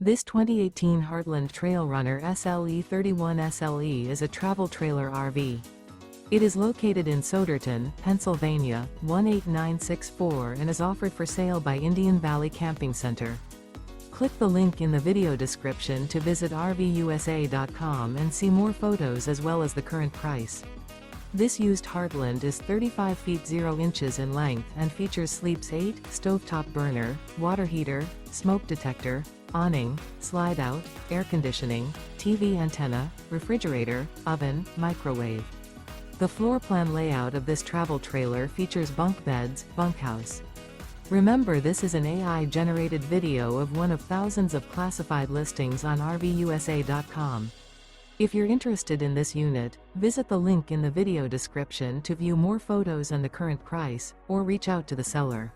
This 2018 Heartland Trail Runner SLE 31 SLE is a travel trailer RV. It is located in Souderton, Pennsylvania, 18964 and is offered for sale by Indian Valley Camping Center. Click the link in the video description to visit RVUSA.com and see more photos as well as the current price. This used Heartland is 35 feet 0 inches in length and features sleeps 8, stovetop burner, water heater, smoke detector, awning, slide-out, air conditioning, TV antenna, refrigerator, oven, microwave. The floor plan layout of this travel trailer features bunk beds, bunkhouse. Remember, this is an AI-generated video of one of thousands of classified listings on RVUSA.com. If you're interested in this unit, visit the link in the video description to view more photos and the current price, or reach out to the seller.